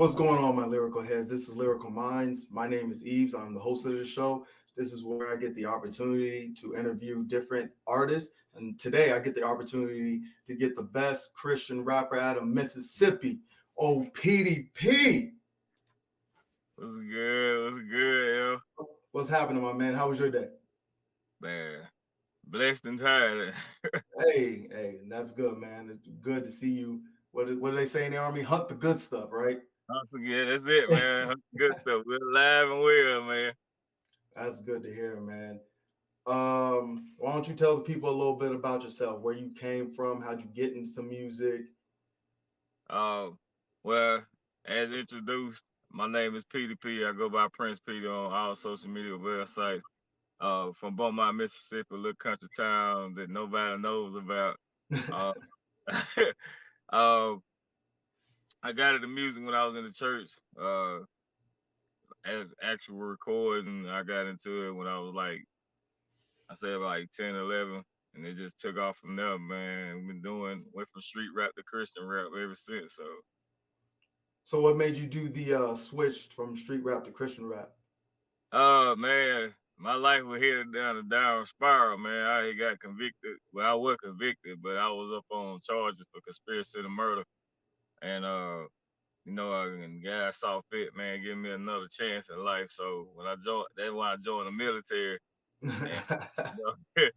What's going on, my lyrical heads? This is Lyrical Minds. My name is Eves. I'm the host of the show. This is where I get the opportunity to interview different artists. And today I get the opportunity to get the best Christian rapper out of Mississippi, old Petey P. What's good? What's good, yo? What's happening, my man? How was your day? Man, blessed and tired. Hey, that's good, man. It's good to see you. What do they say in the army? Hunt the good stuff, right? Once again, that's it, man. Good stuff. We're alive and well, man. That's good to hear, man. Why don't you tell the people a little bit about yourself, where you came from, how'd you get into music? Uh, well, as introduced, my name is Petey P. I go by Prince Petey on all social media websites. From Beaumont, Mississippi, a little country town that nobody knows about. Uh, uh, I got into music when I was in the church. As actual recording, I got into it when I was like I said like 10, 11, and it just took off from there, man. We've been went from street rap to Christian rap ever since. So, So, what made you do the switch from street rap to Christian rap? man, my life was headed down a down spiral, man. I had got convicted. Well, I was convicted, but I was up on charges for conspiracy to murder. And, and God saw fit, man, give me another chance in life. So when I joined, that's why I joined the military. And you know,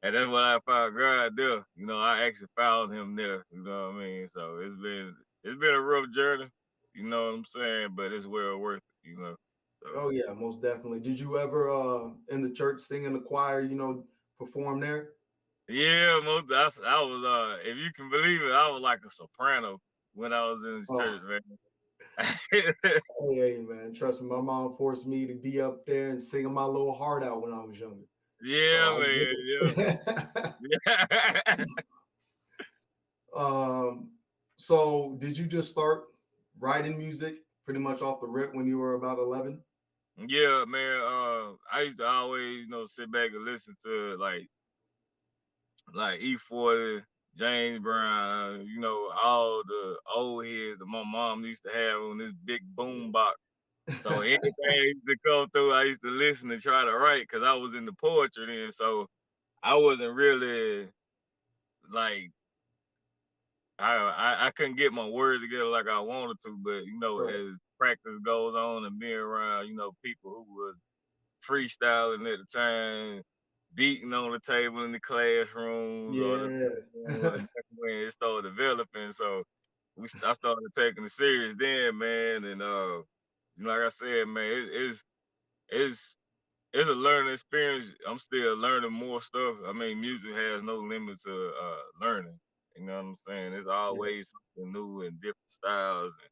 and that's what I found God there. I actually found him there. You know what I mean? So it's been a rough journey. You know what I'm saying? But it's well worth it. So Oh yeah, most definitely. Did you ever in the church sing in the choir? Perform there? yeah, I was if you can believe it, I was like a soprano when I was in this Oh, church, man. hey man, trust me, my mom forced me to be up there and singing my little heart out when I was younger. So Yeah, I man. get it. Yeah. um, so did you just start writing music pretty much off the rip when you were about 11? Yeah, man. I used to always, sit back and listen to like E40, James Brown, all the old heads that my mom used to have on this big boom box. So anything used to come through, I used to listen and try to write because I was in the poetry then. So I wasn't really like I couldn't get my words together like I wanted to, but Right. as practice goes on and being around, people who was freestyling at the time, beating on the table in the classrooms or the Yeah. and that's when it started developing. So I started taking it serious then, man. And like I said, man, it's it's a learning experience. I'm still learning more stuff. I mean, music has no limit to learning. You know what I'm saying? There's Yeah. always something new and different styles and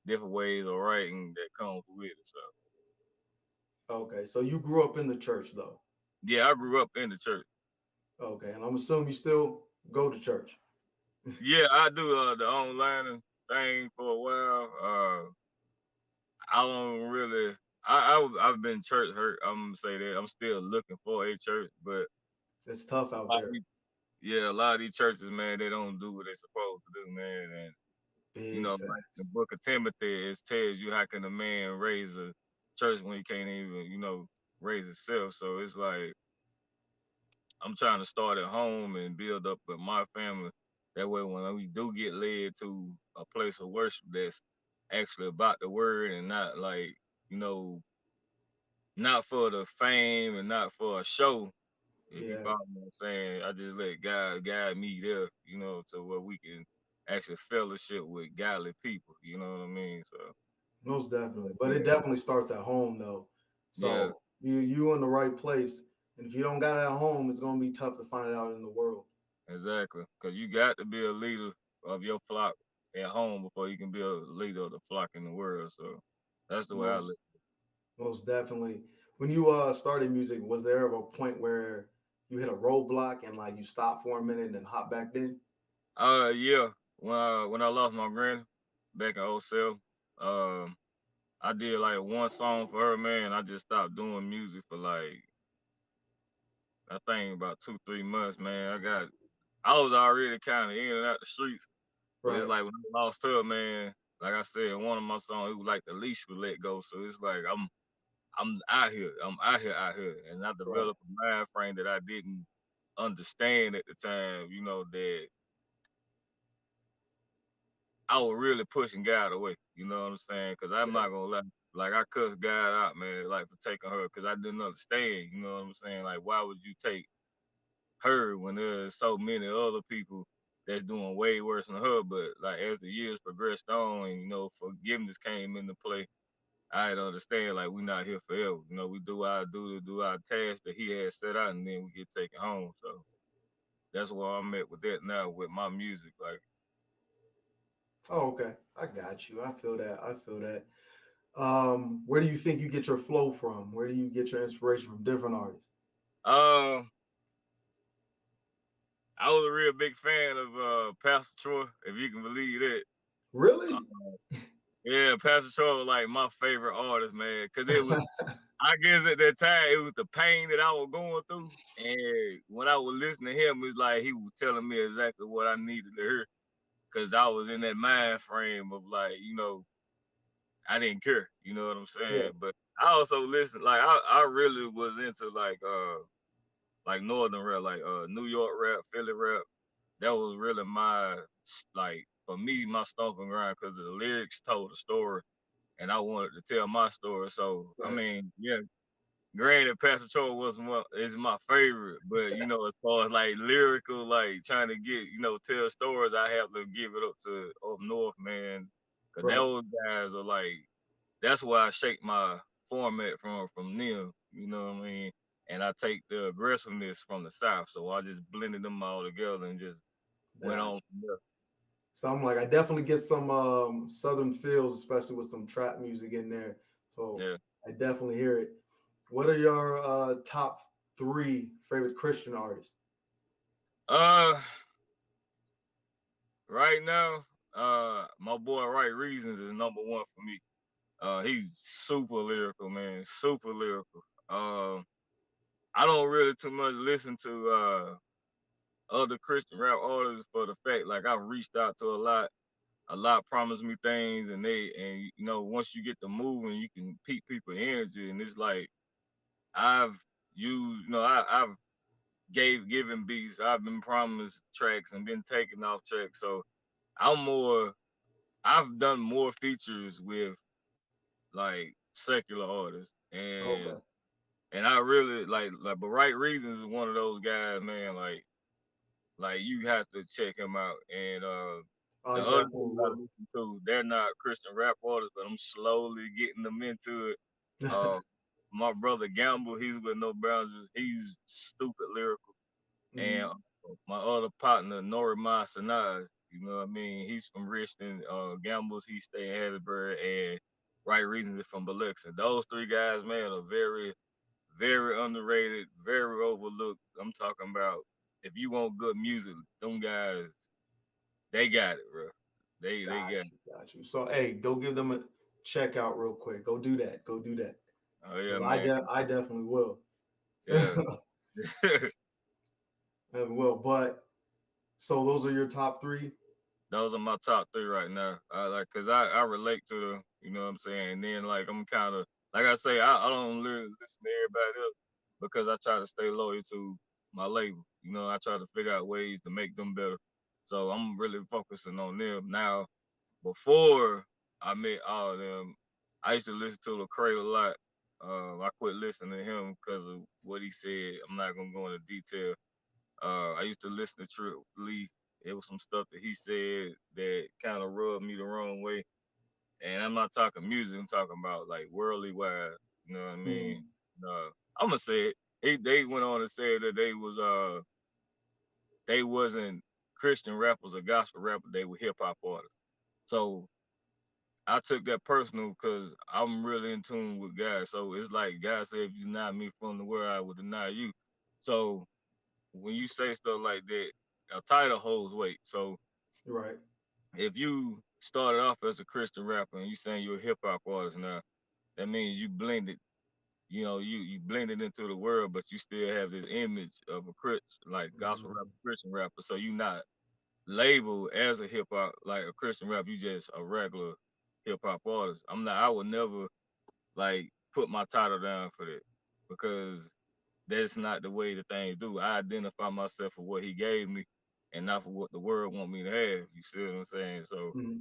different ways of writing that comes with it. So Okay. So you grew up in the church though. yeah, I grew up in the church. Okay. And I'm assuming you still go to church. Yeah, I do the online thing for a while. I don't really. I've been church hurt. I'm gonna say that I'm still looking for a church, but It's tough a out lot of there. these, yeah, a lot of these churches, man, they don't do what they're supposed to do, man. And Big like the facts. book of Timothy, it tells you how can a man raise a church when he can't even, raise himself. So it's like I'm trying to start at home and build up with my family. That way, when we do get led to a place of worship that's actually about the word and not like, you know, not for the fame and not for a show. If you Yeah. follow what I'm saying, I just let God guide me there, to where we can actually fellowship with godly people. You know what I mean? So Most definitely. But it yeah, definitely starts at home though. yeah, So you in the right place. And if you don't got it at home, it's gonna be tough to find it out in the world. exactly. Because you got to be a leader of your flock at home before you can be a leader of the flock in the world. So that's the way I live. Most most definitely. When you started music, was there ever a point where you hit a roadblock and like you stopped for a minute and then hop back in? Yeah. When I lost my granny back in '07, um, I did like one song for her, man. I just stopped doing music for like I think about 2, 3 months, man. I was already kind of in and out the streets, but it's Right. like when I lost her, man. like I said, in one of my songs, it was like the leash was let go. So it's like I'm out here. I'm out here. And I Right. developed a mind frame that I didn't understand at the time, that I was really pushing God away. You know what I'm saying? Because I'm Yeah. not gonna lie. Like I cussed God out, man, like for taking her, because I didn't understand. You know what I'm saying? Like, why would you take her when there's so many other people that's doing way worse than her? But like as the years progressed on, and forgiveness came into play, I had to understand like we not here forever. We do our duty, do our task that He had set out, and then we get taken home. So that's where I'm at with that now with my music. Like, Oh, okay. I got you. I feel that. I feel that. Where do you think you get your flow from? Where do you get your inspiration from different artists? um, I was a real big fan of Pastor Troy, if you can believe that. Really? Uh, yeah, Pastor Troy was like my favorite artist, man, because it was. I guess at that time it was the pain that I was going through, and when I was listening to him, it's like he was telling me exactly what I needed to hear, because I was in that mind frame of like, I didn't care, you know what I'm Yeah. saying? But I also listened, like I really was into like northern rap, like New York rap, Philly rap. That was really my like for me my stomping ground because the lyrics told a story, and I wanted to tell my story. So I Right. mean, yeah, granted, Pastor Troy is my favorite, but as far as like lyrical, like trying to get tell stories, I have to give it up to up north, man, because Right. those guys are like that's where I shake my format from them. You know what I mean? And I take the aggressiveness from the south, so I just blended them all together and just went on Gotcha. from there. So I'm like, I definitely get some southern feels, especially with some trap music in there. So Yeah. I definitely hear it. What are your top three favorite Christian artists? Uh, right now, my boy Right Reasons is number one for me. He's super lyrical, man, super lyrical. I don't really too much listen to other Christian rap artists for the fact like I've reached out to a lot promise me things, and once you get to moving, you can peak people energy, and it's like I've used, I've given beats, I've been promised tracks and been taken off tracks, so I'm more, I've done more features with like secular artists, Okay. and I really but Right Reasons is one of those guys, man, like you have to check him out. And I the other definitely dude I will. listen to, they're not Christian rap artists, but I'm slowly getting them into it. Uh, my brother Gamble, he's with No Boundaries. He's stupid lyrical. And Mhm. my other partner, Norima Sanaj, you know what I mean? He's from Richmond. Gamble's, he stay in Hattiesburg, and Right Reasons is from Biloxi. Those three guys, man, are very, very underrated, very overlooked. I'm talking about if you want good music, them guys, they got it, bro. They Got got it. you. Got you. So hey, go give them a check out real quick. Go do that. Go do that. Oh yeah, Because man. I definitely will. Yeah. I will. But so those are your top three? Those are my top three right now. Cause I relate to them, you know what I'm saying? And then like I'm kinda like I say, I don't really listen to everybody else because I try to stay loyal to my label. I try to figure out ways to make them better. So I'm really focusing on them. Now, before I met all of them, I used to listen to Lecrae a lot. I quit listening to him because of what he said. I'm not gonna go into detail. I used to listen to Trip Lee. It was some stuff that he said that kind of rubbed me the wrong way. And I'm not talking music. I'm talking about like worldly wise. You know what I mean? Mhm. I'm gonna say it. They went on to say that they wasn't Christian rappers or gospel rappers. They were hip hop artists. So I took that personal because I'm really in tune with God. So it's like God said, if you deny me from the world, I will deny you. So when you say stuff like that, a title holds weight. So Right. if you started off as a Christian rapper and you saying you're a hip hop artist now, that means you blended, you blended into the world, but you still have this image of a Chris, like gospel rapper, Mhm. Christian rapper. So you not labeled as a hip hop like a Christian rapper. You just a regular. hip hop artist. I'm not. I would never like put my title down for that because that's not the way the things do. I identify myself for what he gave me and not for what the world want me to have. You see what I'm saying? So Mhm.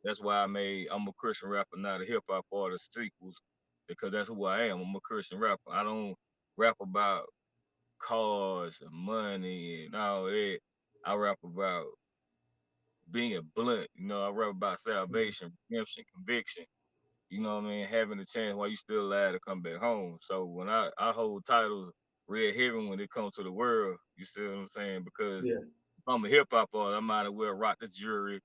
that's why I'm a Christian rapper, not a hip hop artist sequels, because that's who I am. I'm a Christian rapper. I don't rap about cars and money and all that. I rap about being blunt. You know, I rap about Mhm. salvation, redemption, conviction. You know what I mean? Having a chance while you still alive to come back home. So when I hold titles real heavy when it comes to the world, you see what I'm saying? Because Yeah. if I'm a hip hop artist, I might as well rock the jury,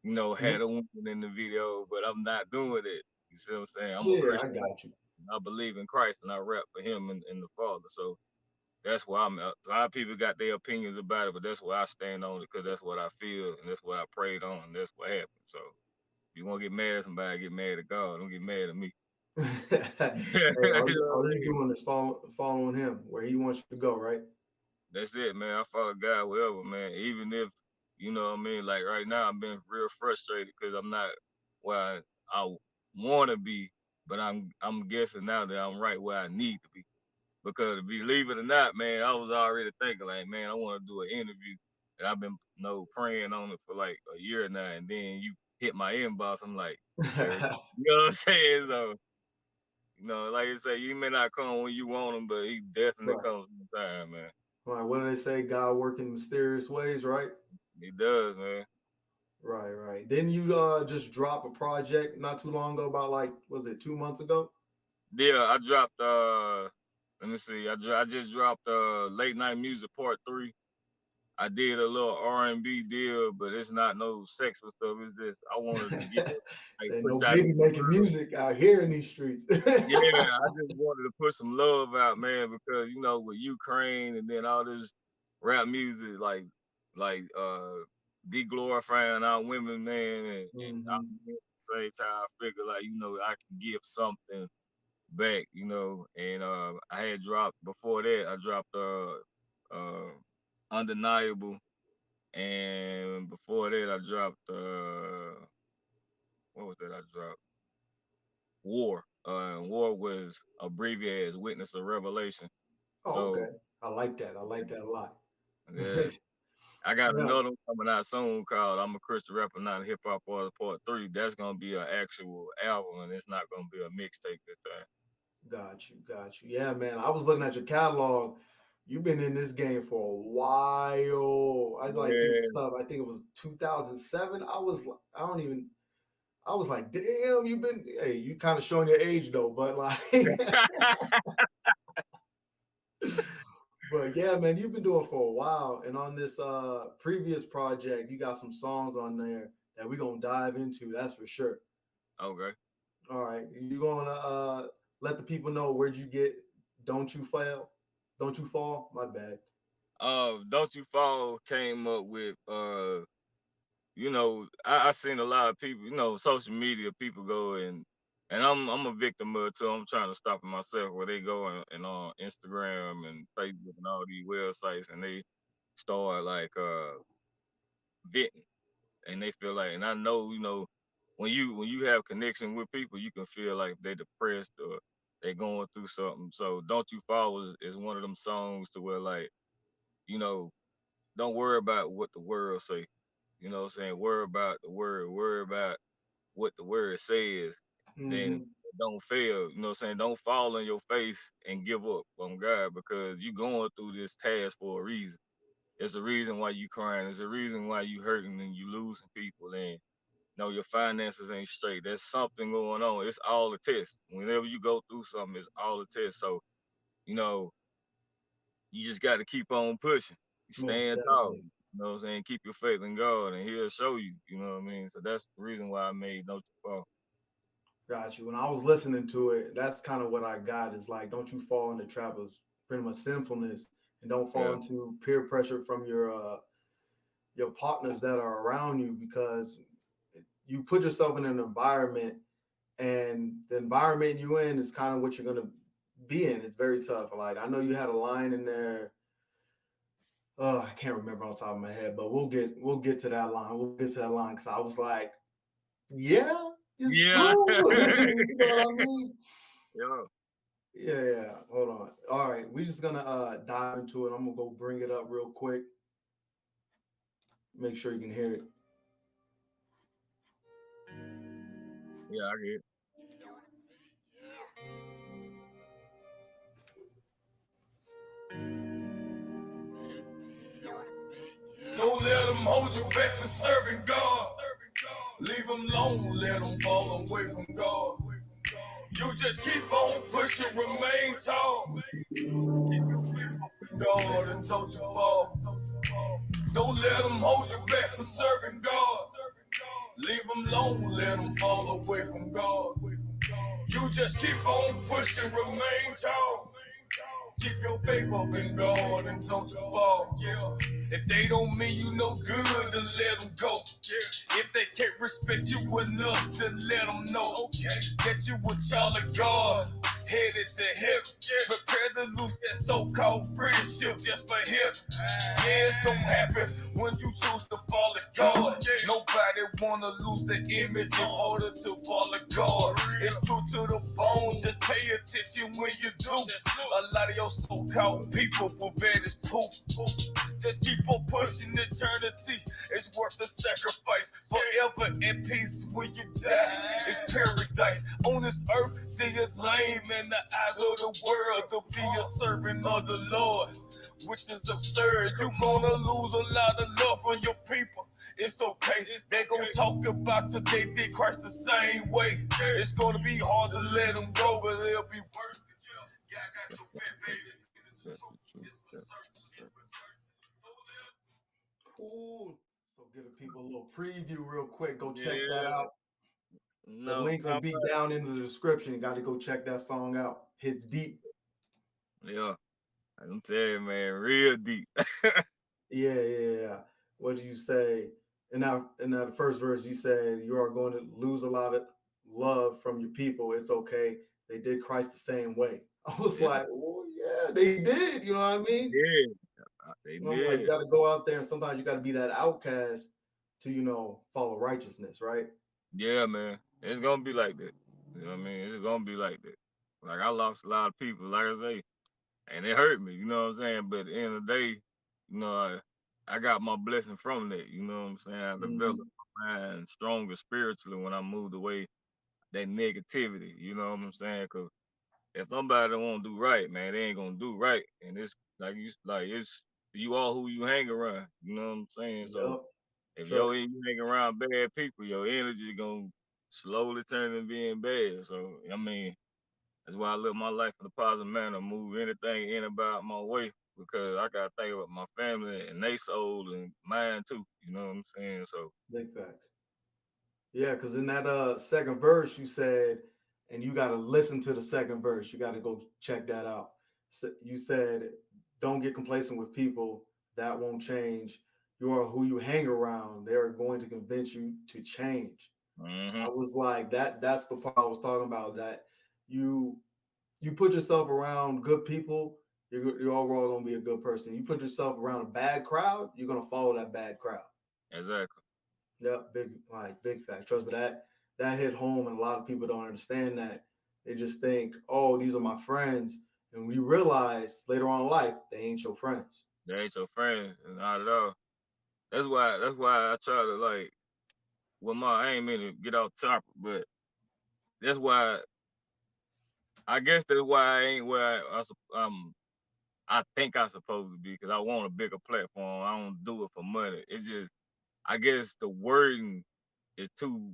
you know, Mhm. had a woman in the video, but I'm not doing it. You see what I'm saying? I'm a Yeah, I Christian. got you. I believe in Christ and I rap for him and the Father. So that's why I'm at. A lot of people got their opinions about it, but that's why I stand on it because that's what I feel and that's what I prayed on and that's what happened. So if you want to get mad at somebody, get mad at God. Don't get mad at me. Hey, You know all what I you mean? doing is following him where he wants you to go, right? That's it, man. I follow God wherever, man. Even if, you know what I mean, like right now, I'm being real frustrated because I'm not where I want to be, but I'm guessing now that I'm right where I need to be. Because believe it or not, man, I was already thinking like, man, I want to do an interview, and I've been, praying on it for like a year now, and then you hit my inbox. I'm like, there, you know what I'm saying? So, like I say, you may not come when you want him, but he definitely Right. comes sometime, man. Right. What do they say? God working in mysterious ways, right? He does, man. Right, right. Didn't you just drop a project not too long ago, about like was it 2 months ago? Yeah, I dropped. Let me see. I just dropped late night music part 3. I did a little R&B deal, but it's not no sexual stuff. It's just I wanted to get like Say no push out in baby the making world. music out here in these streets. Yeah, I just wanted to put some love out, man, because with Ukraine and then all this rap music, like deglorifying our women, man, and our Hmm. men at the same time, I figure like I can give something back, and I had dropped before that. I dropped uh undeniable, and before that I dropped what was that I dropped? War. War was abbreviated as Witness of Revelation. Oh, So okay. I like that. I like that a lot. yeah, I got Yeah, another one coming out soon called "I'm a Christian Rapper, Not a Hip Hop Artist" Part 3. That's gonna be an actual album, and it's not gonna be a mixtape this time. got you, got you. Yeah, man. I was looking at your catalog. You've been in this game for a while. I like see some Yeah. stuff. I think it was 2007. I don't even. I was like, damn, you've been. Hey, you kind of showing your age though, but like, but yeah, man, you've been doing for a while. And on this previous project, you got some songs on there that we're gonna dive into. That's for sure. Okay. All right, you gonna let the people know where'd you get "Don't You Fail"? Don't you fall? My bad. Don't You Fall came up with I seen a lot of people, social media people go and I'm a victim of it too. I'm trying to stop it myself where they go and on Instagram and Facebook and all these websites and they start like venting and they feel like and I know, when you have connection with people, you can feel like they depressed or they going through something. So Don't You Fall is one of them songs to where like, you know, don't worry about what the world say. You know what I'm saying? Worry about the word. Worry about what the word says. Then Mm-hmm. don't fail. You know what I'm saying? Don't fall on your face and give up on God because you going through this task for a reason. It's a reason why you crying. It's a reason why you hurting and you losing people and your finances ain't straight. There's something going on. It's all a test. Whenever you go through something, it's all a test. So, you know, you just got to keep on pushing. You Most stand tall. definitely. You know what I'm saying? Keep your faith in God, and He'll show you. You know what I mean? So that's the reason why I made No Too Far. Got you. When I was listening to it, that's kind of what I got. Is like, don't you fall in the trap of pretty much sinfulness, and don't fall Yeah, into peer pressure from your partners that are around you, because you put yourself in an environment, and the environment you in is kind of what you're gonna be in. It's very tough. Like, I know you had a line in there. I can't remember on top of my head, but we'll get to that line. We'll get to that line because I was like, yeah. It's Yeah. true. You know what I mean? Yeah. Yeah, yeah. Hold on. All right, we're just gonna dive into it. I'm gonna go bring it up real quick. Make sure you can hear it. Yeah, I get it. Don't let them hold you back from serving God. Leave them alone, let them fall away from God. You just keep on pushing, remain tall. Keep your faith in God and don't you fall. Don't let them hold you back from serving God. Leave them alone, let them fall away from God. You just keep on pushing, remain tall. Keep your faith up in God and don't you fall. Yeah. If they don't mean you no good, then let them go. Yeah. If they can't respect you enough, then let them know. Okay. That you a child of God, headed to heaven. Yeah. Prepare to lose that so-called friendship just for heaven. Yeah, it's gonna happen when you choose to follow God. Nobody wanna lose the image in order to follow God. It's true to the bone, just pay attention when you do. A lot of your so-called people will vanish poof. Just keep on pushing eternity. It's worth the sacrifice. Forever in peace when you die. It's paradise on this earth. See, it's lame in the eyes of the world to be a servant of the Lord, which is absurd. You gonna lose a lot of love from your people. It's okay, they gon' talk about you, they did Christ the same way. It's gonna be hard to let them go, but it'll be worth it. Yeah, I got your fat baby. That's the truth. That's the truth. Cool. So give the people a little preview real quick. Go check that Yeah. out. The No, link will talking be down in the description. You got to go check that song out. Hits deep. about, yeah. I'm telling you, man, real deep. Yeah, yeah, yeah. What did you say? In that first verse, you said you are going to lose a lot of love from your people. It's okay. They did Christ the same way. I was Yeah, like, well, yeah, they did. You know what I they mean? did. They And I'm like, you did. got to go out there, and sometimes you got to be that outcast to, follow righteousness, right? Yeah, man. It's gonna be like that. You know what I mean? It's gonna be like that. Like I lost a lot of people, like I say, and it hurt me. You know what I'm saying? But at the end of the day, you know, I got my blessing from that. You know what I'm saying? I developed Mm, my mind stronger spiritually when I moved away that negativity. You know what I'm saying? 'Cause if somebody don't want to do right, man, they ain't gonna do right. And it's like it's you all who you hang around. You know what I'm saying? So yep. if Trust you hang around bad people, your energy gonna slowly turn into being bad. So I mean, that's why I live my life in a positive manner, move anything in about my way because I gotta think about my family and they soul and mine too. You know what I'm saying? So big facts. Yeah, because in that second verse, you said, and you got to listen to the second verse. You got to go check that out. So you said, don't get complacent with people. That won't change. You are who you hang around. They're going to convince you to change. I hmm was like, that's the part I was talking about. That you you put yourself around good people, you're overall gonna be a good person. You put yourself around a bad crowd, you're gonna follow that bad crowd. exactly. Yeah, big fact. Trust me, that hit home, and a lot of people don't understand that. They just think, oh, these are my friends, and we realize later on in life they ain't your friends. They ain't your friend, not at all. That's why I try to like well my I ain't mean to get off topic, but that's why I guess that's why I ain't where I think I supposed to be because I want a bigger platform. I don't do it for money. It's just I guess the wording is too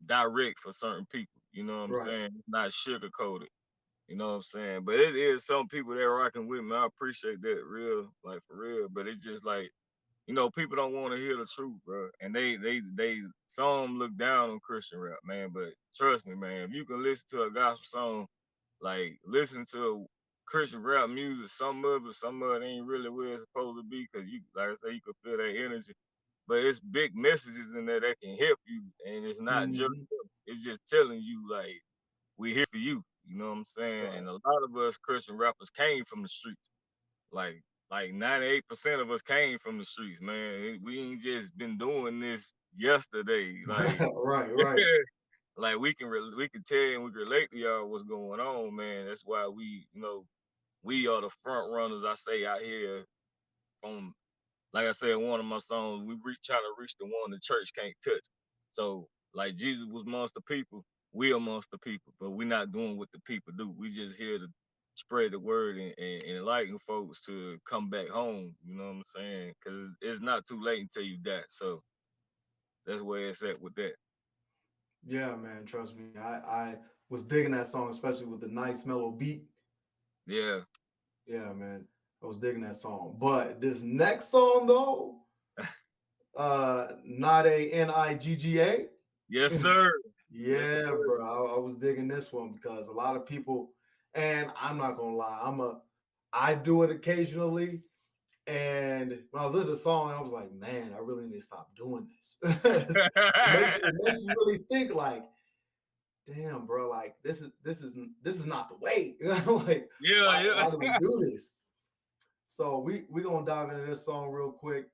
direct for certain people. You know what I'm Right. saying? It's not sugar coated. You know what I'm saying? But it is some people that rocking with me. I appreciate that real, like for real. But it's just like, people don't want to hear the truth, bro. And they some look down on Christian rap, man. But trust me, man, if you can listen to a gospel song, like listen to Christian rap music, some of it ain't really where it's supposed to be, cause you, like I say, you can feel that energy. But it's big messages in there that can help you, and it's not just Hmm. it's just telling you like we here for you. You know what I'm saying? Right. And a lot of us Christian rappers came from the streets. Like like 98% of us came from the streets, man. We ain't just been doing this yesterday. Like Right. Right. like we can tell and we can relate to y'all what's going on, man. That's why we are the front runners. I say out here from, like I said, in one of my songs, we try to reach the one the church can't touch. So like Jesus was amongst the people, we amongst the people, but we not doing what the people do. We just here to spread the word and enlighten folks to come back home. You know what I'm saying? Because it's not too late until you die. So that's where it's at with that. Yeah, man, trust me. I was digging that song, especially with the nice mellow beat. Yeah. Yeah, man. I was digging that song. But this next song though, not a Nigga. Yes, sir. Yes, Yeah, sir. bro. I was digging this one because a lot of people, and I'm not gonna lie, I do it occasionally. And when I was listening to the song, I was like, man, I really need to stop doing this. It makes you really think like, damn, bro, like this is not the way. Like, Yeah, yeah. why do we do this? So we gonna dive into this song real quick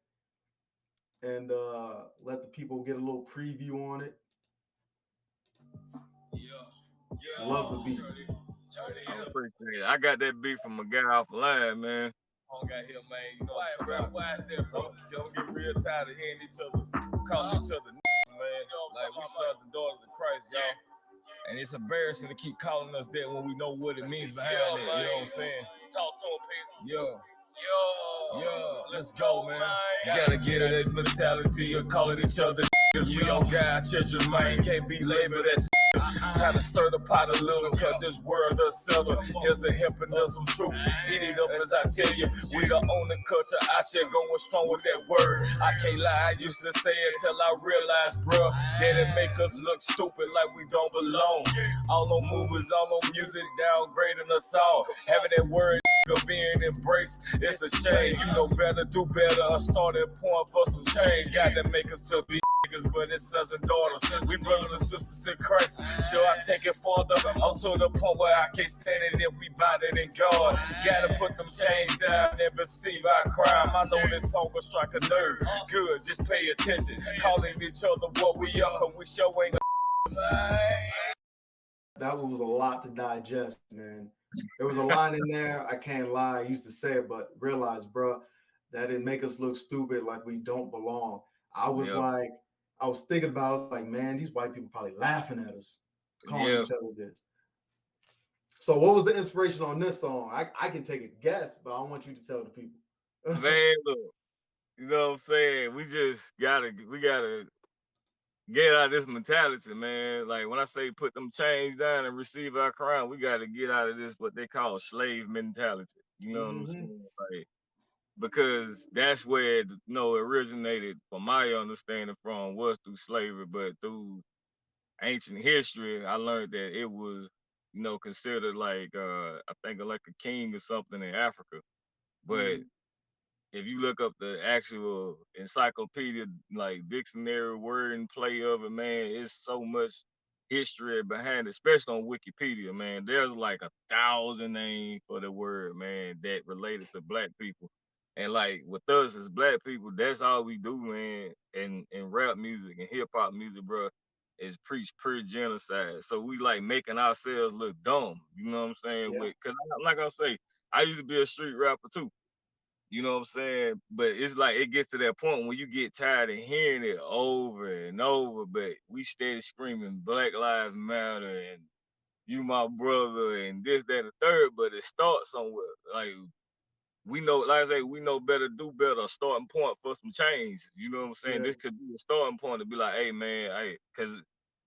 and let the people get a little preview on it. Yeah. Love the beat. I appreciate it. I got that beat from a guy off the line, man. Got here, man. You know what I'm talking about? So don't get real tired of hearing each other, calling each other, man. Like we sons and daughters of Christ, y'all. And it's embarrassing to keep calling us that when we know what it means behind it. You know what I'm saying? Yeah, let's go, man. Gotta get it that mentality of calling each other niggas. We on God, churches, man. Can't be labeled as trying to stir the pot a little, cause this world does settle. Here's a helping us some truth. Eat it up as I tell you. We the only culture out here going strong with that word. I can't lie, I used to say it till I realized, bruh, that it make us look stupid like we don't belong. All on movies, all on music, downgrading us all. Having that word being embraced, it's a shame. You know better, do better. A starting point for some change. Got to make us to be niggas, but it's sons and daughters. We brothers and sisters in Christ. Sure, I take it further. I'm to the point where I can't stand it if we bound it in God. Gotta put them chains down and receive our crime. I know this song will strike a nerve. Good, just pay attention. Calling each other what we are, cause we sure ain't That was a lot to digest, man. There was a line in there, I can't lie, I used to say it, but realize, bro, that it make us look stupid like we don't belong. I was Yep. like, I was thinking about it, I was like, man, these white people probably laughing at us, calling Yeah. each other this. So what was the inspiration on this song? I can take a guess, but I want you to tell the people. Man, look, you know what I'm saying? We gotta get out of this mentality, man. Like when I say put them chains down and receive our crown, we gotta get out of this what they call slave mentality. You know what I'm saying? Like because that's where it originated, from my understanding, from was through slavery, but through ancient history, I learned that it was, considered like I think like a king or something in Africa. But if you look up the actual encyclopedia, like dictionary word and play of it, man, it's so much history behind it, especially on Wikipedia, man. There's like 1,000 names for the word, man, that related to black people. And like with us as black people, that's all we do, man. In rap music and hip hop music, bro, is preach pure genocide. So we like making ourselves look dumb. You know what I'm saying? Yeah. Cause like I say, I used to be a street rapper too. You know what I'm saying? But it's like it gets to that point when you get tired of hearing it over and over, but we steady screaming Black Lives Matter and you my brother and this, that, and the third, but it starts somewhere. Like we know, like I say, we know better, do better, a starting point for some change. You know what I'm saying? Yeah. This could be a starting point to be like, hey man, hey, cause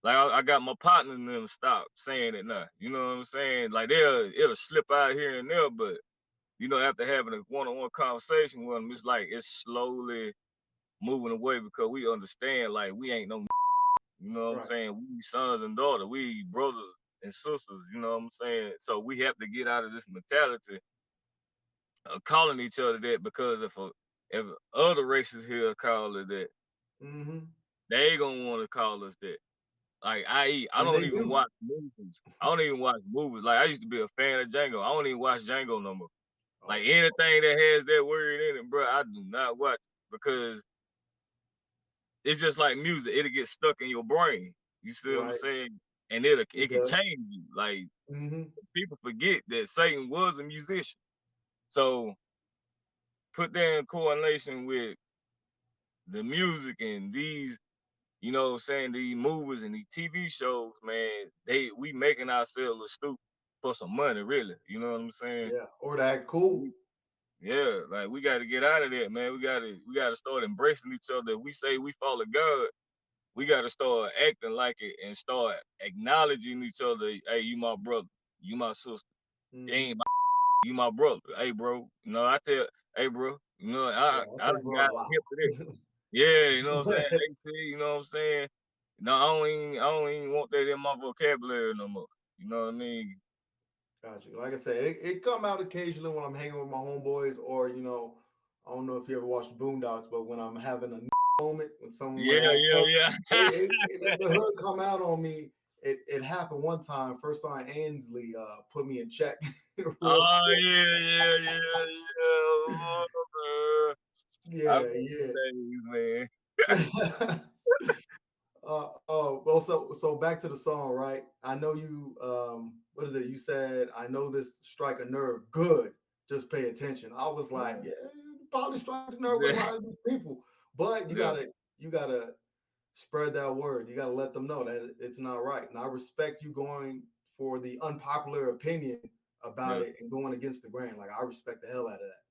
like I got my partner and them stop saying it now. You know what I'm saying? Like it'll slip out here and there, but after having a one-on-one conversation with them, it's like it's slowly moving away because we understand like we ain't no, you know what I'm Right. saying? We sons and daughters, we brothers and sisters, you know what I'm saying? So we have to get out of this mentality of calling each other that because if other races here call it that, they gonna want to call us that. Like I And don't they even do. watch movies. I don't even watch movies. Like I used to be a fan of Django. I don't even watch Django no more. Like anything that has that word in it, bro, I do not watch because it's just like music. It'll get stuck in your brain. You see what I'm Right. saying? And It it can does. change you. Like Mm-hmm. people forget that Satan was a musician. So put that in correlation with the music and these, you know what I'm saying, these movies and these TV shows, man, we making ourselves look stupid for some money, really. You know what I'm saying? Yeah. Or that cool. We- Yeah, like we gotta get out of that, man. We gotta start embracing each other. If we say we follow God, we gotta start acting like it and start acknowledging each other. Hey, you my brother, you my sister. You Mm-hmm. ain't my you my brother. Hey bro. You know, I tell hey bro, you know, Yeah, I I say done bro got a lot. hip to that. Yeah, you know what I'm saying? They say, you know what I'm saying? No, I don't even want that in my vocabulary no more. You know what I mean? Got you. Like I said, it come out occasionally when I'm hanging with my homeboys, or I don't know if you ever watched Boondocks, but when I'm having a moment when someone want to Yeah, act yeah, up, yeah. the hood come out on me. It happened one time. First time Ainsley put me in check real Oh quick. yeah, yeah, yeah, yeah. Oh, man. I Yeah, remember the days, yeah. Oh well, so back to the song, right? I know you what is it? You said I know this strike a nerve. Good. Just pay attention. I was like, man. yeah, you probably strike a nerve with a Yeah, lot of these people. But yeah, you gotta spread that word. You gotta let them know that it's not right. And I respect you going for the unpopular opinion about yeah. it and going against the grain. Like I respect the hell out of that.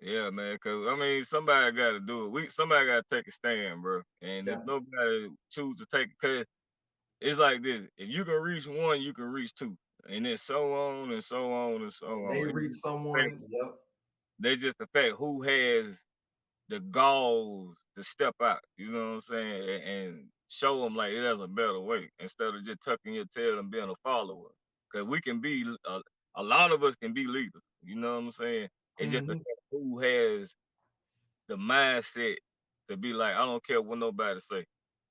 Yeah, man. Cause I mean, somebody got to do it. Somebody got to take a stand, bro. And if Definitely. nobody choose to take, cause it's like this: if you can reach one, you can reach two, and then so on and so on and so And they on. reach someone. Yep. They just the fact who has the galls to step out. You know what I'm saying? And show them like there's a better way instead of just tucking your tail and being a follower. Cause we can be a lot of us can be leaders. You know what I'm saying? It's just the Hmm. fact who has the mindset to be like, I don't care what nobody say.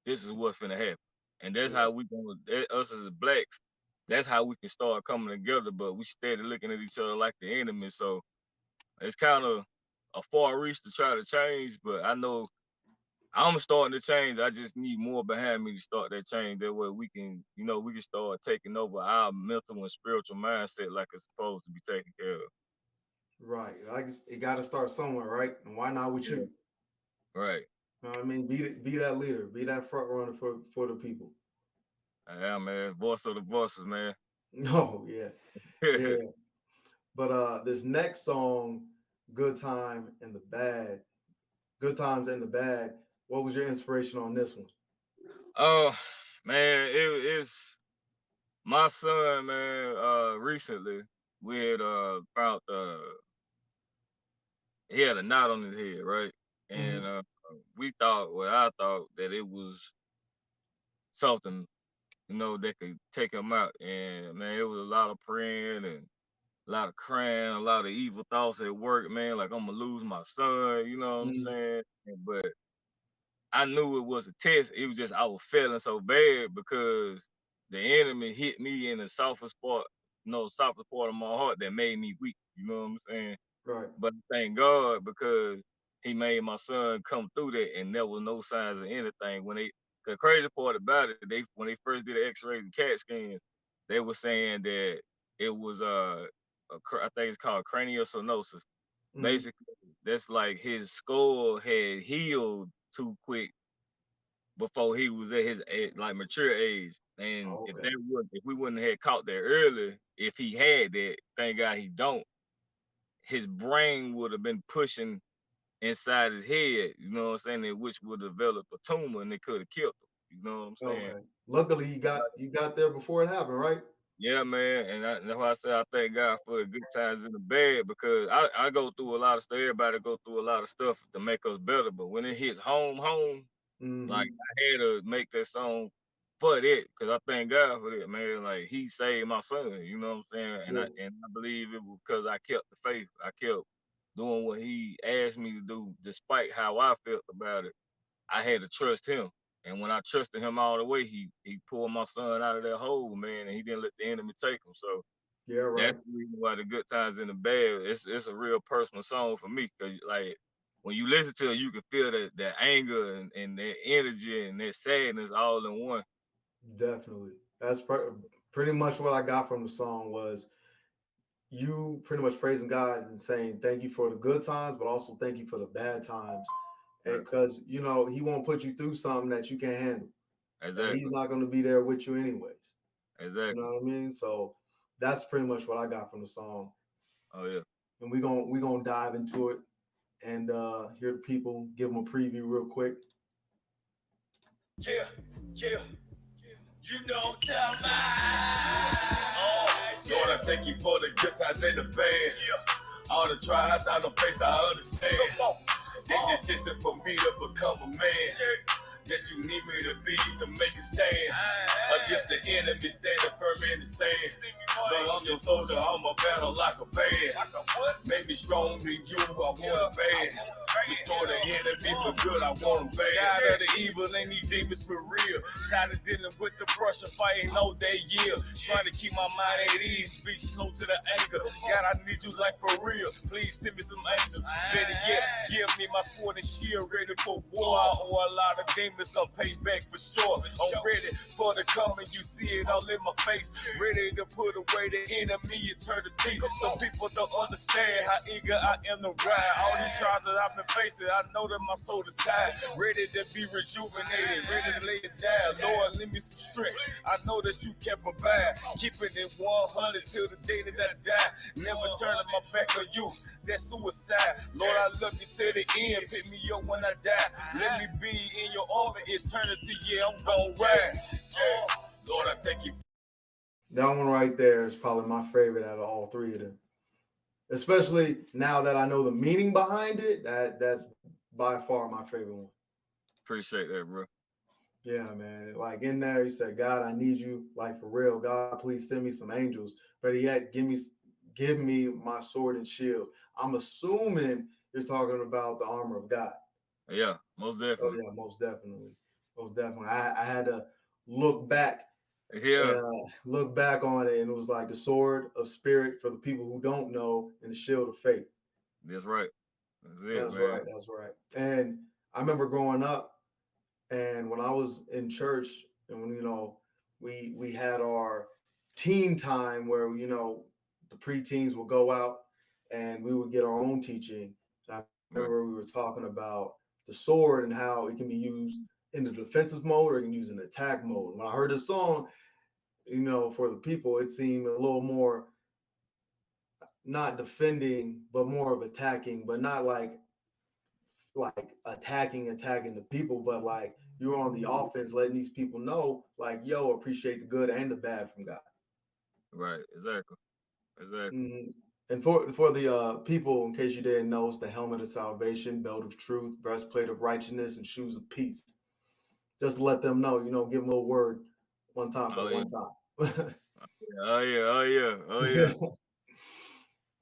This is what's gonna happen. And that's Yeah. how we gonna us as blacks, that's how we can start coming together, but we steady looking at each other like the enemy. So it's kind of a far reach to try to change, but I know I'm starting to change. I just need more behind me to start that change. That way we can, we can start taking over our mental and spiritual mindset like it's supposed to be taken care of. Right. It got to start somewhere, right? And why not with Yeah. you? Right. You know what I mean? Be that leader. Be that front runner for the people. Yeah, man. Voice of the voices, man. Oh yeah, yeah. But this next song, "Good Time in the Bag," "Good Times in the Bag." What was your inspiration on this one? Oh man, it's my son, man. Recently we had found he had a knot on his head, right? And Hmm. we thought, well, I thought that it was something, that could take him out. And man, it was a lot of praying and a lot of crying, a lot of evil thoughts at work, man. Like I'm gonna lose my son, you know what I'm Hmm. saying? But I knew it was a test. It was just I was feeling so bad because the enemy hit me in the softest part, softest part of my heart that made me weak. You know what I'm saying? Right. But thank God because he made my son come through that, and there was no signs of anything. The crazy part about it, when they first did the X-rays and CAT scans, they were saying that it was I think it's called cranial stenosis. Hmm. Basically, that's like his skull had healed too quick before he was at his like mature age. And Oh, if okay. if we wouldn't have caught that early, if he had that, thank God he don't, his brain would have been pushing inside his head, you know what I'm saying, which would develop a tumor and it could have killed him. You know what I'm saying? Okay. Luckily, you got there before it happened, right? Yeah, man, and that's why I say I thank God for the good times in the bad because I go through a lot of stuff. Everybody go through a lot of stuff to make us better, but when it hits home, like Hmm. I had to make that song for that because I thank God for that, man. Like He saved my son, you know what I'm saying? And Yeah. I believe it was because I kept the faith. I kept doing what He asked me to do, despite how I felt about it. I had to trust Him. And when I trusted Him all the way, He pulled my son out of that hole, man, and He didn't let the enemy take him. So Yeah. that's Right. the reason why the good times and the bad. It's a real personal song for me because like when you listen to it, you can feel that anger and that energy and that sadness all in one. Definitely. That's pretty much what I got from the song was you pretty much praising God and saying thank you for the good times, but also thank you for the bad times. And Right. because you know he won't put you through something that you can't handle, and he's Exactly. not going to be there with you anyways. You know Exactly. what I mean? So that's pretty much what I got from the song. Oh yeah. And we gonna dive into it and hear the people give them a preview real quick. Yeah, yeah. You know time. Oh, Lord, I thank you for the good times and the bad. All the trials, all the pains, I understand. They just chasing for me to become a man. That you need me to be to make a stand against the enemy, standing firm in the sand. But I'm your soldier, I'm a battle like a band. Make me strong than you, I want it bad. Destroy the enemy for good, I want them bad. Tired of the evil and these demons for real. Tired of dealing with the pressure, fighting all day, yeah. Trying to keep my mind at ease, speech slow to the anger. God, I need you like for real. Please send me some angels. Better yet, give me my sword and shield ready for war. I owe a lot of demons, I'll pay back for sure. I'm ready for the coming, you see it all in my face. Ready to put away the enemy, eternity. Some people don't understand how eager I am to ride. All these trials that I've been facing, I know that my soul is tired. Ready to be rejuvenated, ready to lay it down. Lord, lend me some strength. I know that you can provide. Keeping it 100 till the day that I die. Never turning my back on you. That's suicide. Lord, I love you till the end. Pick me up when I die. Let me be in your arms eternity. Yeah, I'm gonna ride. Lord, I thank you. That one right there is probably my favorite out of all three of them. Especially now that I know the meaning behind it, that's by far my favorite one. Appreciate that, bro. Yeah, man. Like in there, he said, "God, I need you, like for real. God, please send me some angels. But yet, give me my sword and shield." I'm assuming you're talking about the armor of God. Yeah, most Oh definitely. yeah, most definitely. I had to look back, Yeah, look back on it, and it was like the sword of spirit for the people who don't know, and the shield of faith. that's right. That's it, That's man. right. That's right. And I remember growing up, and when I was in church, and when we had our teen time where the preteens would go out and we would get our own teaching. And I Right. remember we were talking about the sword and how it can be used in the defensive mode or it can use in attack mode. When I heard this song, for the people, it seemed a little more not defending, but more of attacking, but not like attacking the people, but like you're on the offense, letting these people know, like, yo, appreciate the good and the bad from God. Right. Exactly. Exactly. Mhm. And for the people, in case you didn't know, it's the helmet of salvation, belt of truth, breastplate of righteousness, and shoes of peace. Just to let them know, give them a little word one time for the Oh yeah. one time. Oh yeah. Oh yeah. Oh yeah.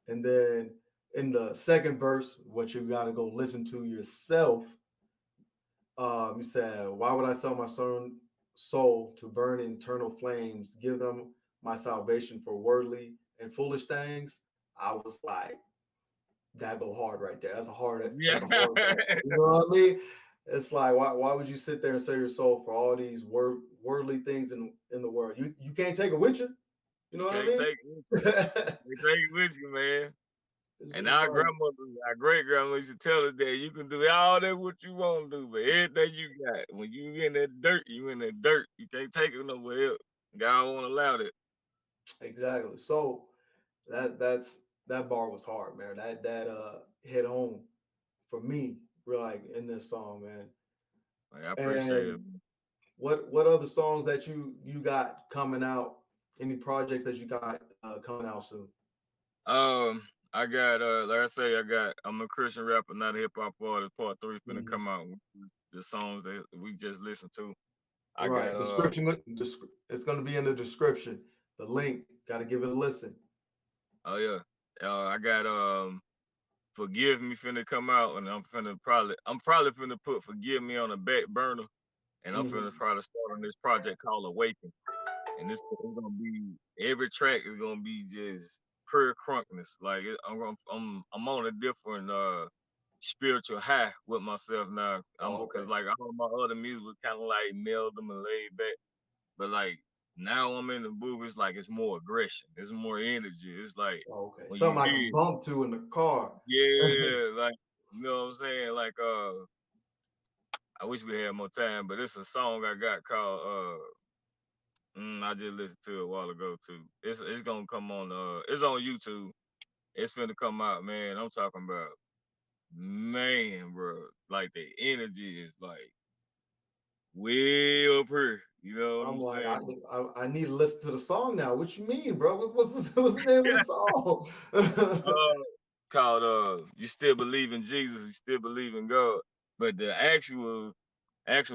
And then in the second verse, what you got to go listen to yourself. You said, "Why would I sell my son soul to burn in eternal flames? Give them my salvation for worldly and foolish things." I was like, "That go hard right there. That's a hard. Yeah. That's a hard one. You know what I mean? It's like, why would you sit there and sell your soul for all these worldly things in the world? You can't take it with you. You know You what I can't mean? take it with you. You can't take it with you, man. And It's our like grandmother, our great grandmother used to tell us that you can do all that what you want to do, but everything you got, when you in that dirt, you in that dirt. You can't take it nowhere else. God won't allow that. exactly. So that bar was hard, man. That hit home for me, like in this song, man. Like, I appreciate it. And what other songs that you got coming out? Any projects that you got coming out soon? I got like I say, I'm a Christian rapper, not a hip hop artist. Part three finna Mhm. come out with the songs that we just listened to. I got Right. It's going to be in the description. The link. Got to give it a listen. oh yeah. I got Forgive Me finna come out, and I'm probably finna put Forgive Me on the back burner, and I'm finna Hmm. probably start on this project called Awaken. And it's gonna be every track is gonna be just pure crunkness. Like I'm on a different spiritual high with myself now. I'm Oh, because okay. like all my other music was kind of like mellow and laid back. But like now I'm in the booth, it's like it's more aggression, it's more energy. It's like Okay, when you something I can hear, bump to in the car. yeah, like you know what I'm saying? Like I wish we had more time, but it's a song I got called I just listened to it a while ago too. It's gonna come on it's on YouTube. It's finna come out, man. I'm talking about man, bro. Like the energy is like way up here. You know what I'm I'm like, saying? I need to listen to the song now. What you mean, bro? What's the name of the song? uh called You Still Believe in Jesus, You Still Believe in God. But the actual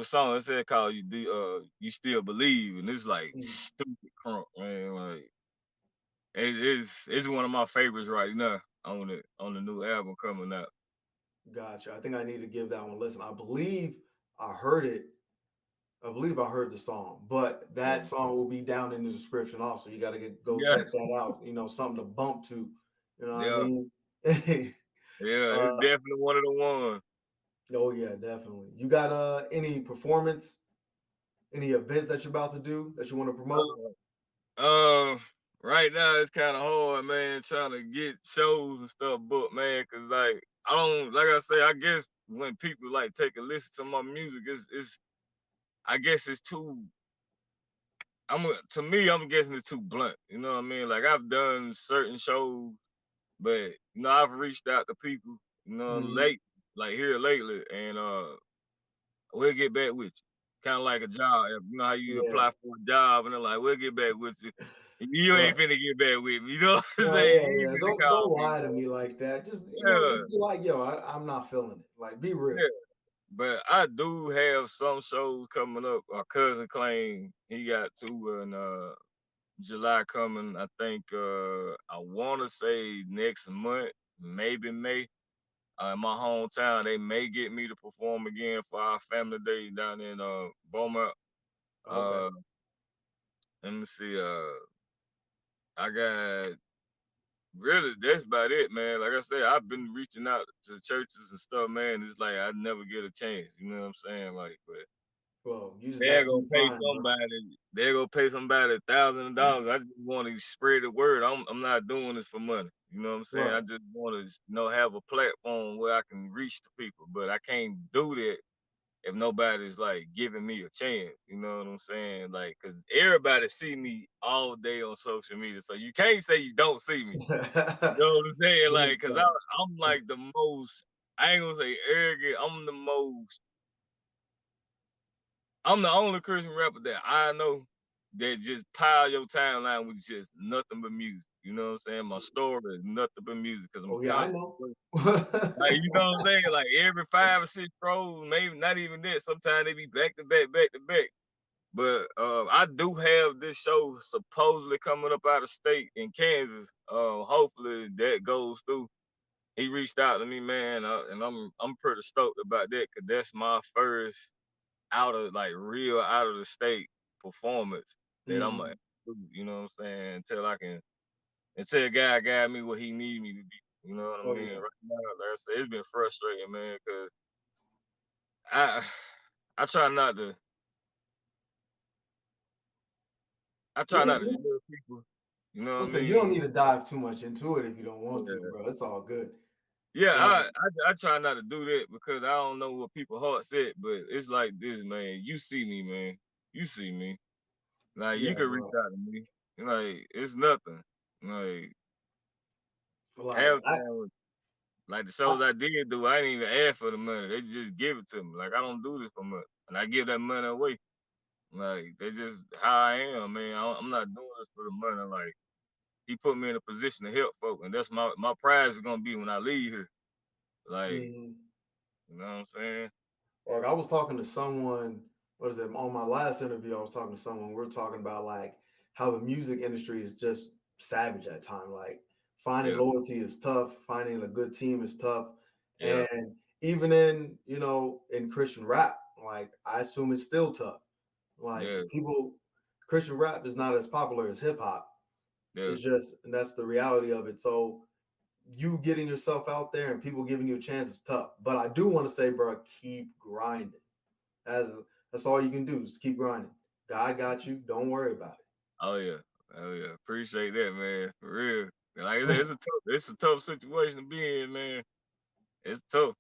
song it said called You Still Believe, and it's like stupid crunk, man. Like it's one of my favorites right now on the new album coming out. Gotcha. I think I need to give that one a listen. I heard it. I believe I heard the song, but that Yeah. song will be down in the description also. You got to go Yeah, check that out. Something to bump to. You know what I yeah, mean? yeah. It's uh, definitely one of the ones. oh yeah, definitely. You got any performance, any events that you're about to do that you want to promote? Right now it's kind of hard, man, trying to get shows and stuff booked, man, cause like I don't, like I say, I guess when people like take a listen to my music, it's I guess it's too. To me, I'm guessing it's too blunt. You know what I mean? Like I've done certain shows, but I've reached out to people, Mhm. late, like here lately, and we'll get back with you. Kind of like a job. You know how you Yeah. apply for a job and they're like, we'll get back with you. You ain't Right. finna get back with me. You know what I'm No, saying? yeah, You ain't yeah. finna Don't call me. lie to me like that. Just Yeah, just be like, yo, I'm not feeling it. Like, be real. yeah. But I do have some shows coming up. My cousin claimed he got two in July coming. I think I wanna say next month, maybe May. In my hometown, they may get me to perform again for our family day down in Beaumont. Okay. Uh let me see. I got really that's about it, man. Like I said, I've been reaching out to churches and stuff, man. It's like I never get a chance. You know what I'm saying? Like, but Well, you just they're gotta gonna keep pay trying, bro. somebody. They're gonna pay somebody $1,000. I just want to spread the word. I'm not doing this for money. You know what I'm saying? I Right. just want to have a platform where I can reach the people, but I can't do that if nobody's like giving me a chance. You know what I'm saying? Like, cause everybody see me all day on social media, so you can't say you don't see me. You know what I'm saying? Big Like, cause facts. I'm like the most. I ain't gonna say arrogant. I'm the only Christian rapper that I know that just pile your timeline with just nothing but music. You know what I'm saying? My story is nothing but music because I'm Oh yeah, I know. constantly like, you know what I'm saying? Like every 5 or 6 scrolls, maybe not even that. Sometimes they be back to back, back to back. But I do have this show supposedly coming up out of state in Kansas. Hopefully that goes through. He reached out to me, man, and I'm pretty stoked about that because that's my first out of like real out of the state performance that I'm gonna Mhm. do, you know what I'm saying, until God got me what he need me to be. You know what I Oh mean? yeah. Right now, like I said, it's been frustrating, man, because I I try not to I try You, not to you, judge people. You know I'm what I saying you don't mean? need to dive too much into it if you don't want to, Yeah. bro. It's all good. Yeah, Like, I try not to do that because I don't know what people heart said, but it's like this, man. You see me, man. You see me. Like you yeah, can reach bro. out to me. Like it's nothing. Like Like half the time, like the shows I I did do, I didn't even ask for the money. They just give it to me. Like I don't do this for money, and I give that money away. Like that's just how I am, man. I'm not doing this for the money. Like he put me in a position to help folk, and that's my prize is gonna be when I leave here. Like mhm. you know what I'm saying? Like I was talking to someone, what is it? On my last interview, I was talking to someone. We are talking about like how the music industry is just savage at time. Like finding Yeah, loyalty is tough, finding a good team is tough. yeah, And even in, in Christian rap, like I assume it's still tough. Like yeah, Christian rap is not as popular as hip hop. yeah, It's just, and that's the reality of it. So you getting yourself out there and people giving you a chance is tough. But I do want to say, bro, keep grinding. That's that's all you can do. Just keep grinding. God got you. Don't worry about Oh yeah, oh yeah. Appreciate that, man. For real. Like I said, it's a tough situation to be in, man. It's tough.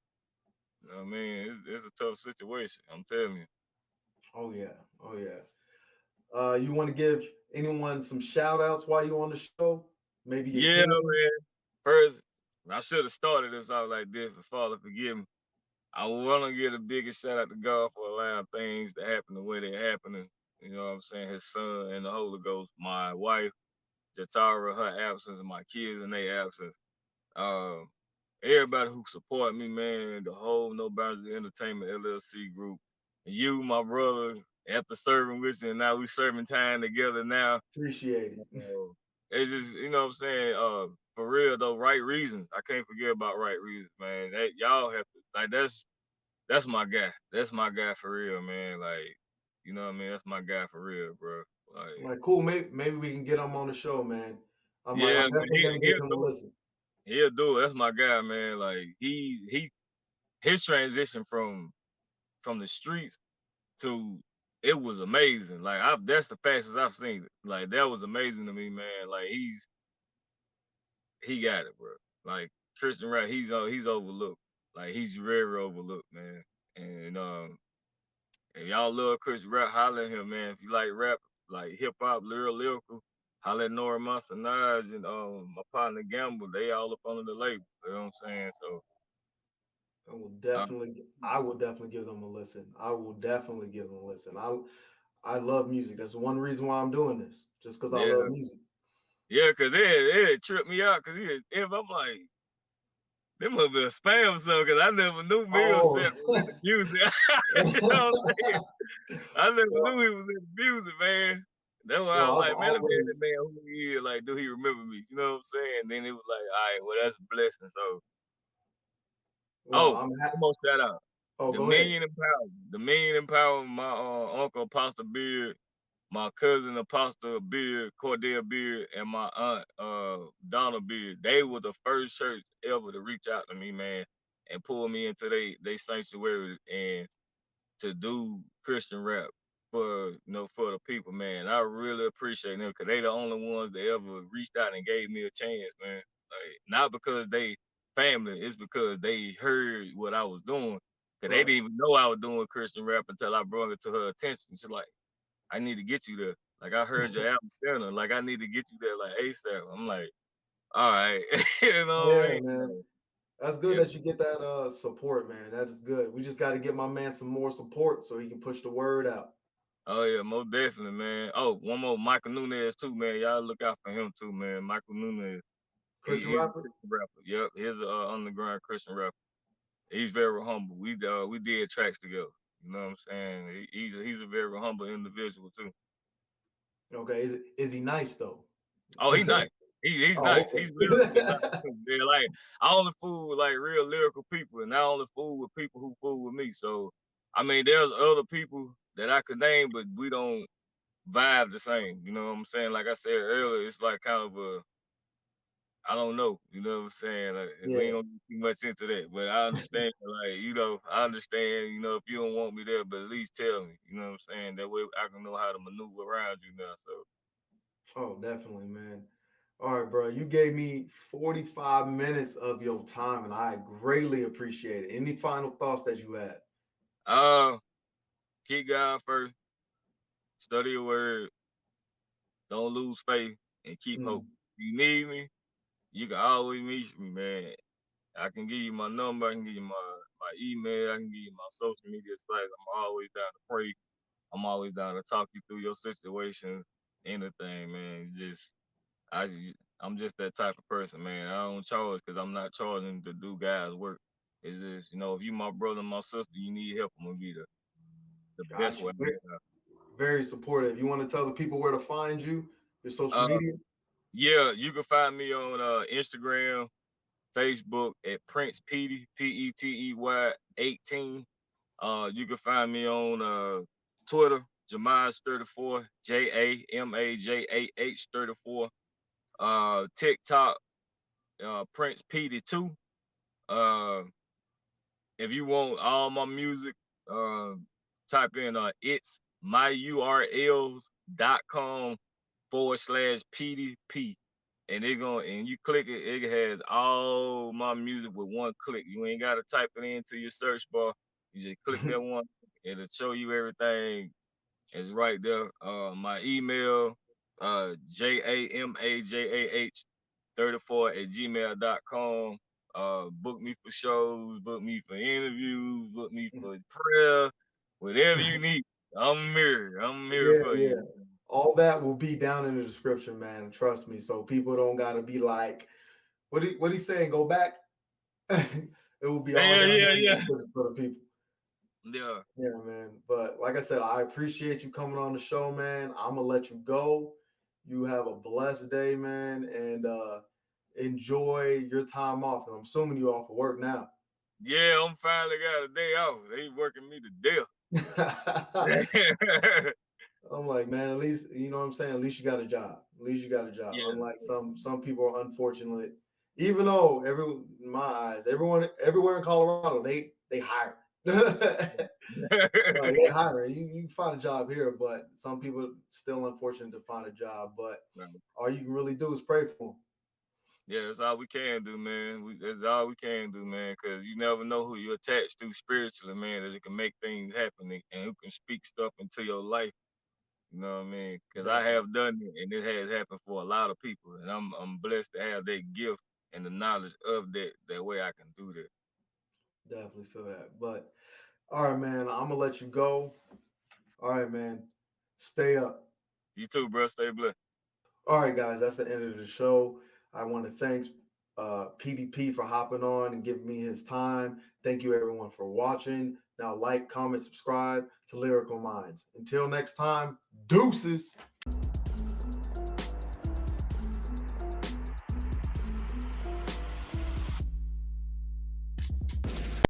You know what I mean? It's a tough situation. I'm telling you. it. Oh yeah. Oh yeah. You want to give anyone some shout outs while you're on the show? Maybe your Yeah, team? man. First, I should have started this out like this, but Father, forgive me. I want to give the biggest shout out to God for allowing things to happen the way they're happening. You know what I'm saying? His son and the Holy Ghost, my wife, Jatara, her absence, and my kids in their absence. Um, Everybody who support me, man, the whole No Boundaries Entertainment LLC group. You, my brother, after serving with you, and now we serving time together now. Appreciate it. It's just, you know what I'm saying? For real though, right reasons. I can't forget about right reasons, man. That y'all have to like that's my guy. That's my guy for real, man. Like, you know what I mean? That's my guy for real, bro. Like, I'm like, cool. Maybe we can get him on the show, man. I'm like, yeah, I'm man, definitely gonna give he'll him a do it. listen. He'll do it. That's my guy, man. Like his transition from the streets to it was amazing. Like that's the fastest I've seen it. Like that was amazing to me, man. Like he got it, bro. Like Christian rap, he's overlooked. Like he's very overlooked, man. And if y'all love Christian rap, holler at him, man. If you like rap, like hip hop, lyrical, holler at Nora Monsanage and my partner Gamble. They all up under the label. You know what I'm saying? So uh, I will definitely give them a listen. I will definitely give them a listen. I love music. That's one reason why I'm doing this, just because I love yeah, music. yeah, cause it tripped me out. Cause if I'm like, them must be a spam song. Cause I never knew Mill Oh, set was in the music. You know what I'm saying? I never well, knew he was in the music, man. That's why I was well, I've like, man, let me ask that always, man who he is. Like, do he remember me? You know what I'm saying? Then it was like, all right, well, that's a blessing. So, well, oh, I'm one more shout out. oh, The go ahead. Million Empowerment. The Million Empowerment, my uncle Apostle Beard, my cousin Apostle Beard, Cordell Beard, and my aunt Donna Beard. They were the first church ever to reach out to me, man, and pull me into they sanctuary and to do Christian rap for the people, man. I really appreciate them because they the only ones that ever reached out and gave me a chance, man. Like not because they family, it's because they heard what I was doing. Cause they Right. didn't even know I was doing Christian rap until I brought it to her attention. She's like, I need to get you there. Like I heard your album center. Like I need to get you there like ASAP. I'm like, all right. You know what I Yeah, mean? man. That's good Yeah. that you get that support, man. That is good. We just got to get my man some more support so he can push the word out. Oh yeah, most definitely, man. Oh, one more, Michael Nunez too, man. Y'all look out for him too, man. Michael Nunez, Christian he's a rapper. Christian rapper. Yep, he's a underground Christian rapper. He's very humble. We did tracks together. You know what I'm saying? He's a very humble individual too. Okay, is he nice though? Oh, he nice. He's Oh, nice. He's lyrically nice okay. too. Yeah, like I only fool with like real lyrical people, and I only fool with people who fool with me. So, I mean, there's other people that I could name, but we don't vibe the same. You know what I'm saying? Like I said earlier, it's like kind of a I don't know. You know what I'm saying? Like, we ain't Yeah. gonna get too much into that, but I understand. Like I understand. If you don't want me there, but at least tell me. You know what I'm saying? That way I can know how to maneuver around you now. So Oh, definitely, man. All right, bro. You gave me 45 minutes of your time, and I greatly appreciate it. Any final thoughts that you had? uh, keep God first. Study your word. Don't lose faith and keep hope. Mm, If you need me, you can always meet me, man. I can give you my number. I can give you my email. I can give you my social media sites. I'm always down to pray. I'm always down to talk you through your situations, anything, man. I'm just that type of person, man. I don't charge because I'm not charging to do guys' work. It's just, if you my brother and my sister, you need help, I'm gonna be the best got way you. I Very, know very supportive. You want to tell the people where to find you, your social how. media? Yeah, you can find me on Instagram, Facebook at Prince Petey, Petey 18. You can find me on Twitter, Jamaj34, JAMAJAH34. TikTok, Prince Petey 2. Uh, if you want all my music, uh, type in it's myurls.com/Petey P. And you click it, it has all my music with one click. You ain't gotta type it into your search bar. You just click that one, it'll show you everything. It's right there. My email, jamajah34@gmail.com. Book me for shows, book me for interviews, book me for prayer, whatever you need. I'm here. I'm here Yeah, for yeah. you. All that will be down in the description, man. Trust me. So people don't gotta be like, what he saying? Go back. It will be all Yeah, down there yeah, in the yeah. description for the people. Yeah. Yeah, man. But like I said, I appreciate you coming on the show, man. I'm gonna let you go. You have a blessed day, man, and enjoy your time off. And I'm assuming you off of work now. Yeah, I'm finally got a day off. They working me to death. I'm like, man, at least you know what I'm saying. At least you got a job. At least you got a job. Yeah. Unlike some people are unfortunate. Even though in my eyes, everyone everywhere in Colorado, they hire. Like they hiring. You find a job here, but some people still unfortunate to find a job. But all you can really do is pray for them. Yeah, that's all we can do, man. That's all we can do, man. Cause you never know who you're attached to spiritually, man. That it can make things happen and who can speak stuff into your life. You know what I mean? Cause I Definitely, have done it, and it has happened for a lot of people, and I'm blessed to have that gift and the knowledge of that way I can do that. definitely feel that. But all right, man, I'm gonna let you go. All right, man, stay up. You too, bro. Stay blessed. All right, guys, that's the end of the show. I want to thank Petey P for hopping on and giving me his time. Thank you, everyone, for watching. Now, like, comment, subscribe to Lyrical Minds. Until next time, deuces.